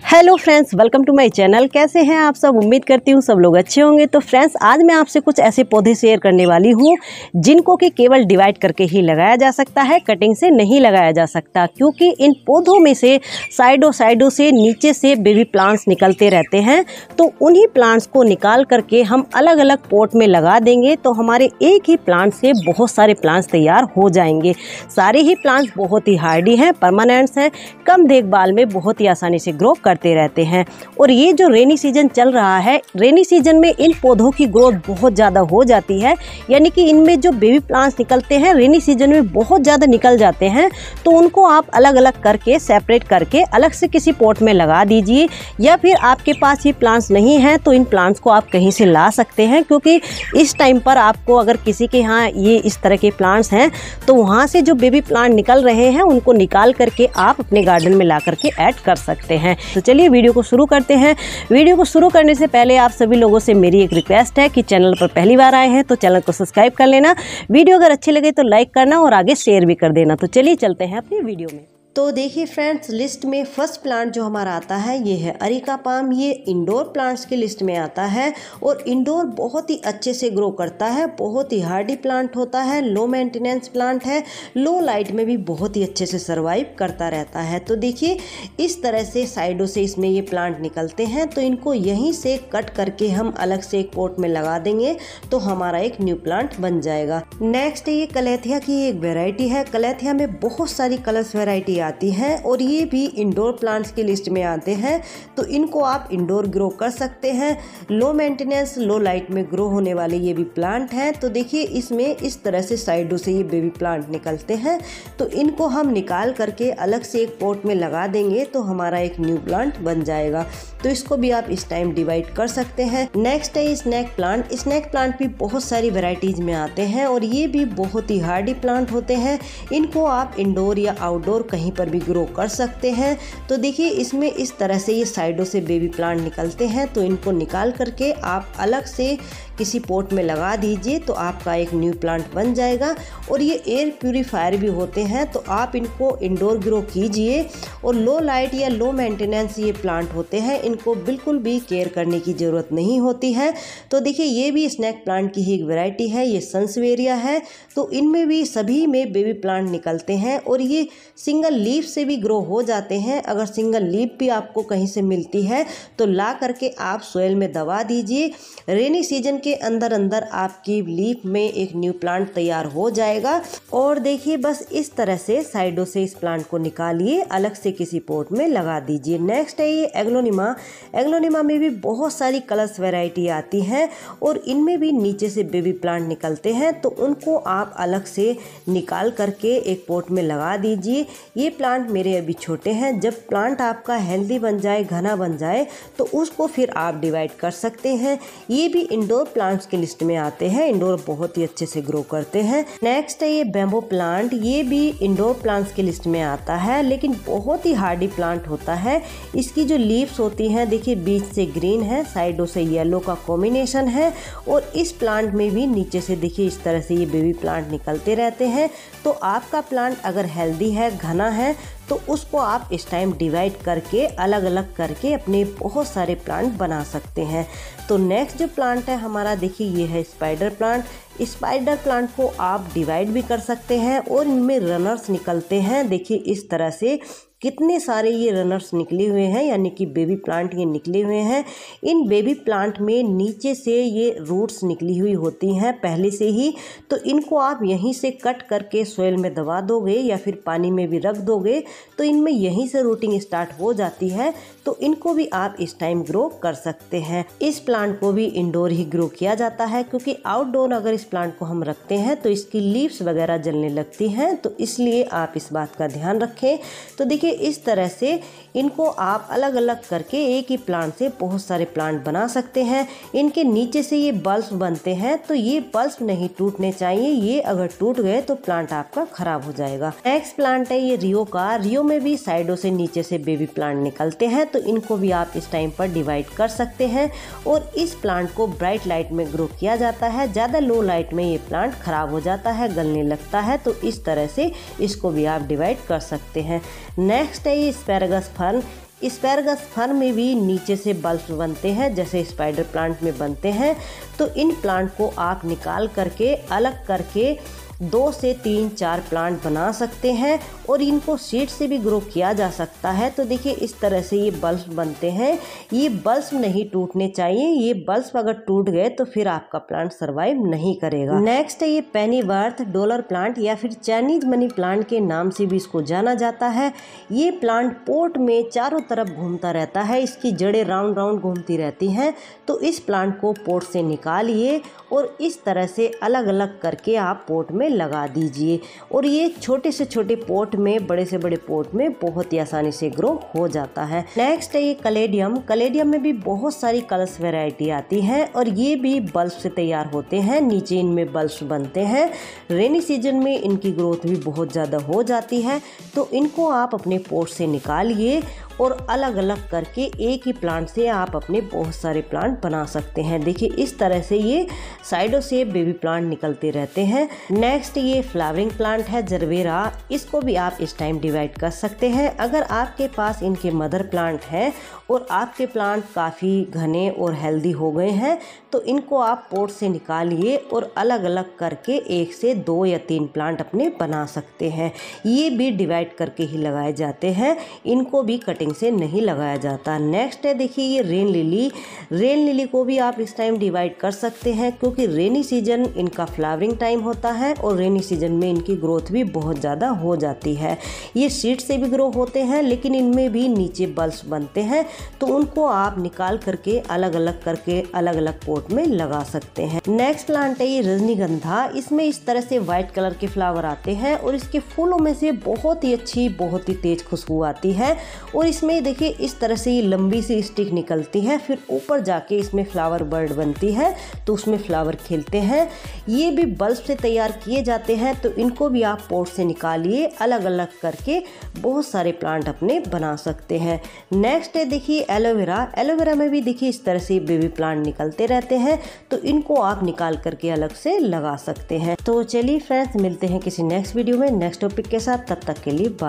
Hello friends, welcome to my channel. कैसे हैं आप सब? उम्मीद करती हूँ सब लोग अच्छे होंगे। तो फ्रेंड्स, आज मैं आपसे कुछ ऐसे पौधे शेयर करने वाली हूँ जिनको कि केवल डिवाइड करके ही लगाया जा सकता है, कटिंग से नहीं लगाया जा सकता, क्योंकि इन पौधों में से साइडों से नीचे से बेबी प्लांट्स निकलते रहते हैं। तो उन्हीं प्लांट्स को निकाल करके हम अलग अलग पॉट में लगा देंगे तो हमारे एक ही प्लांट से बहुत सारे प्लांट्स तैयार हो जाएंगे। सारे ही प्लांट्स बहुत ही हार्डी हैं, परमानेंट्स हैं, कम देखभाल में बहुत ही आसानी से ग्रो करते रहते हैं। और ये जो रेनी सीजन चल रहा है, रेनी सीजन में इन पौधों की ग्रोथ बहुत ज़्यादा हो जाती है, यानी कि इनमें जो बेबी प्लांट्स निकलते हैं रेनी सीजन में बहुत ज़्यादा निकल जाते हैं। तो उनको आप अलग अलग करके सेपरेट करके अलग से किसी पॉट में लगा दीजिए, या फिर आपके पास ये प्लांट्स नहीं हैं तो इन प्लांट्स को आप कहीं से ला सकते हैं, क्योंकि इस टाइम पर आपको अगर किसी के यहाँ ये इस तरह के प्लांट्स हैं तो वहाँ से जो बेबी प्लांट निकल रहे हैं उनको निकाल करके आप अपने गार्डन में ला करके ऐड कर सकते हैं। तो चलिए वीडियो को शुरू करते हैं। वीडियो को शुरू करने से पहले आप सभी लोगों से मेरी एक रिक्वेस्ट है कि चैनल पर पहली बार आए हैं तो चैनल को सब्सक्राइब कर लेना, वीडियो अगर अच्छी लगे तो लाइक करना और आगे शेयर भी कर देना। तो चलिए चलते हैं अपनी वीडियो में। तो देखिए फ्रेंड्स, लिस्ट में फर्स्ट प्लांट जो हमारा आता है ये है अरेका पाम। ये इंडोर प्लांट्स की लिस्ट में आता है और इंडोर बहुत ही अच्छे से ग्रो करता है, बहुत ही हार्डी प्लांट होता है, लो मेंटेनेंस प्लांट है, लो लाइट में भी बहुत ही अच्छे से सर्वाइव करता रहता है। तो देखिए इस तरह से साइडों से इसमें ये प्लांट निकलते हैं, तो इनको यहीं से कट करके हम अलग से एक पॉट में लगा देंगे तो हमारा एक न्यू प्लांट बन जाएगा। नेक्स्ट ये कलेथिया की एक वेराइटी है। कलेथिया में बहुत सारी कलर्स वेराइटी आती है और ये भी इंडोर प्लांट्स की लिस्ट में आते हैं, तो इनको आप इंडोर ग्रो कर सकते हैं। लो मेंटेनेंस, लो लाइट में ग्रो होने वाले ये भी प्लांट हैं। तो देखिए इसमें इस तरह से साइडों से ये बेबी प्लांट निकलते हैं, तो इनको हम निकाल करके अलग से एक पॉट में लगा देंगे तो हमारा एक न्यू प्लांट बन जाएगा। तो इसको भी आप इस टाइम डिवाइड कर सकते हैं। नेक्स्ट है स्नैक प्लांट। स्नैक प्लांट भी बहुत सारी वेराइटीज में आते हैं और ये भी बहुत ही हार्डी प्लांट होते हैं। इनको आप इंडोर या आउटडोर कहीं पर भी ग्रो कर सकते हैं। तो देखिए इसमें इस तरह से ये साइडों से बेबी प्लांट निकलते हैं, तो इनको निकाल करके आप अलग से किसी पॉट में लगा दीजिए तो आपका एक न्यू प्लांट बन जाएगा। और ये एयर प्यूरीफायर भी होते हैं, तो आप इनको इंडोर ग्रो कीजिए। और लो लाइट या लो मेंटेनेंस ये प्लांट होते हैं, इनको बिल्कुल भी केयर करने की ज़रूरत नहीं होती है। तो देखिए ये भी स्नैक प्लांट की ही एक वैरायटी है, ये सन्सवेरिया है। तो इनमें भी सभी में बेबी प्लांट निकलते हैं और ये सिंगल लीफ से भी ग्रो हो जाते हैं। अगर सिंगल लीफ भी आपको कहीं से मिलती है तो ला करके आप सोइल में दबा दीजिए। रेनी सीजन के अंदर अंदर आपकी लीफ में एक न्यू प्लांट तैयार हो जाएगा। और देखिए बस इस तरह से साइडों से इस प्लांट को निकालिए, अलग से किसी पॉट में लगा दीजिए। नेक्स्ट है ये एग्लोनिमा। एग्लोनिमा में भी बहुत सारी कलर्स वैरायटी आती हैं और इनमें भी नीचे से बेबी प्लांट निकलते हैं, तो उनको आप अलग से निकाल करके एक पॉट में लगा दीजिए। ये प्लांट मेरे अभी छोटे हैं, जब प्लांट आपका हेल्दी बन जाए, घना बन जाए, तो उसको फिर आप डिवाइड कर सकते हैं। ये भी इंडोर प्लांट्स की लिस्ट में आते हैं, इंडोर बहुत ही अच्छे से ग्रो करते हैं। नेक्स्ट है ये बैम्बू प्लांट। ये भी इंडोर प्लांट्स की लिस्ट में आता है, लेकिन बहुत ही हार्डी प्लांट होता है। इसकी जो लीव्स होती हैं देखिए बीच से ग्रीन है, साइडों से येलो का कॉम्बिनेशन है। और इस प्लांट में भी नीचे से देखिए इस तरह से ये बेबी प्लांट निकलते रहते हैं। तो आपका प्लांट अगर हेल्दी है, घना है, तो उसको आप इस टाइम डिवाइड करके अलग अलग करके अपने बहुत सारे प्लांट बना सकते हैं। तो नेक्स्ट जो प्लांट है हमारा देखिए ये है स्पाइडर प्लांट। स्पाइडर प्लांट को आप डिवाइड भी कर सकते हैं और इनमें रनर्स निकलते हैं। देखिए इस तरह से कितने सारे ये रनर्स निकले हुए हैं, यानी कि बेबी प्लांट ये निकले हुए हैं। इन बेबी प्लांट में नीचे से ये रूट्स निकली हुई होती हैं पहले से ही, तो इनको आप यहीं से कट करके सोइल में दबा दोगे या फिर पानी में भी रख दोगे तो इनमें यहीं से रूटिंग स्टार्ट हो जाती है। तो इनको भी आप इस टाइम ग्रो कर सकते हैं। इस प्लांट को भी इंडोर ही ग्रो किया जाता है, क्योंकि आउटडोर अगर इस प्लांट को हम रखते हैं तो इसकी लीव्स वगैरह जलने लगती हैं, तो इसलिए आप इस बात का ध्यान रखें। तो देखिए इस तरह से इनको आप अलग अलग करके एक ही प्लांट से बहुत सारे प्लांट बना सकते हैं। इनके नीचे से ये बल्ब बनते हैं, तो ये बल्ब नहीं टूटने चाहिए, ये अगर टूट गए तो प्लांट आपका खराब हो जाएगा। नेक्स्ट प्लांट है ये रियो का। रियो में भी साइडों से नीचे से बेबी प्लांट निकलते हैं, तो इनको भी आप इस टाइम पर डिवाइड कर सकते हैं। और इस प्लांट को ब्राइट लाइट में ग्रो किया जाता है, ज़्यादा लो लाइट में ये प्लांट खराब हो जाता है, गलने लगता है, तो इस तरह से इसको भी आप डिवाइड कर सकते हैं। नेक्स्ट है ये एस्पैरागस फर्न। एस्पैरागस फर्न में भी नीचे से बल्ब बनते हैं जैसे स्पाइडर प्लांट में बनते हैं। तो इन प्लांट को आप निकाल करके अलग करके 2 से 3-4 प्लांट बना सकते हैं और इनको सीड से भी ग्रो किया जा सकता है। तो देखिए इस तरह से ये बल्ब बनते हैं। ये बल्ब नहीं टूटने चाहिए, ये बल्ब अगर टूट गए तो फिर आपका प्लांट सरवाइव नहीं करेगा। नेक्स्ट है ये पेनीवर्थ डॉलर प्लांट या फिर चाइनीज मनी प्लांट के नाम से भी इसको जाना जाता है। ये प्लांट पोट में चारों तरफ घूमता रहता है, इसकी जड़ें राउंड राउंड घूमती रहती हैं। तो इस प्लांट को पोट से निकालिए और इस तरह से अलग अलग करके आप पोट में लगा दीजिए और ये छोटे से छोटे पोट में बड़े से बड़े पोट में बहुत ही आसानी से ग्रो हो जाता है। नेक्स्ट है ये कैलेडियम। कैलेडियम में भी बहुत सारी कलर्स वैरायटी आती है और ये भी बल्ब से तैयार होते हैं। नीचे इनमें बल्ब बनते हैं। रेनी सीजन में इनकी ग्रोथ भी बहुत ज़्यादा हो जाती है। तो इनको आप अपने पोट से निकालिए और अलग अलग करके एक ही प्लांट से आप अपने बहुत सारे प्लांट बना सकते हैं। देखिए इस तरह से ये साइडों से बेबी प्लांट निकलते रहते हैं। नेक्स्ट ये फ्लावरिंग प्लांट है जरबेरा। इसको भी आप इस टाइम डिवाइड कर सकते हैं। अगर आपके पास इनके मदर प्लांट हैं और आपके प्लांट काफ़ी घने और हेल्दी हो गए हैं तो इनको आप पोट से निकालिए और अलग अलग करके 1 से 2 या 3 प्लांट अपने बना सकते हैं। ये भी डिवाइड करके ही लगाए जाते हैं, इनको भी कटिंग से नहीं लगाया जाता। नेक्स्ट है देखिए ये रेन लिली। रेन लिली को भी आप इस टाइम डिवाइड कर सकते हैं क्योंकि रेनी सीजन इनका फ्लावरिंग टाइम होता है और रेनी सीजन में इनकी ग्रोथ भी बहुत ज़्यादा हो जाती है। ये सीड से भी ग्रो होते हैं लेकिन इनमें भी नीचे बल्ब्स बनते हैं तो उनको आप निकाल करके अलग अलग पोट में लगा सकते हैं। नेक्स्ट प्लांट है ये रजनीगंधा। इसमें इस तरह से व्हाइट कलर के फ्लावर आते हैं और इसके फूलों में से बहुत ही अच्छी बहुत ही तेज खुशबू आती है और इसमें देखिए इस तरह से ये लंबी सी स्टिक निकलती है, फिर ऊपर जाके इसमें फ्लावर बर्ड बनती है तो उसमें फ्लावर खिलते हैं। ये भी बल्ब से तैयार किए जाते हैं तो इनको भी आप पोट से निकालिए, अलग अलग करके बहुत सारे प्लांट अपने बना सकते हैं। नेक्स्ट है देखिए एलोवेरा। एलोवेरा में भी देखिए इस तरह से बेबी प्लांट निकलते रहते हैं तो इनको आप निकाल करके अलग से लगा सकते हैं। तो चलिए फ्रेंड्स मिलते हैं किसी नेक्स्ट वीडियो में नेक्स्ट टॉपिक के साथ, तब तक के लिए बाय।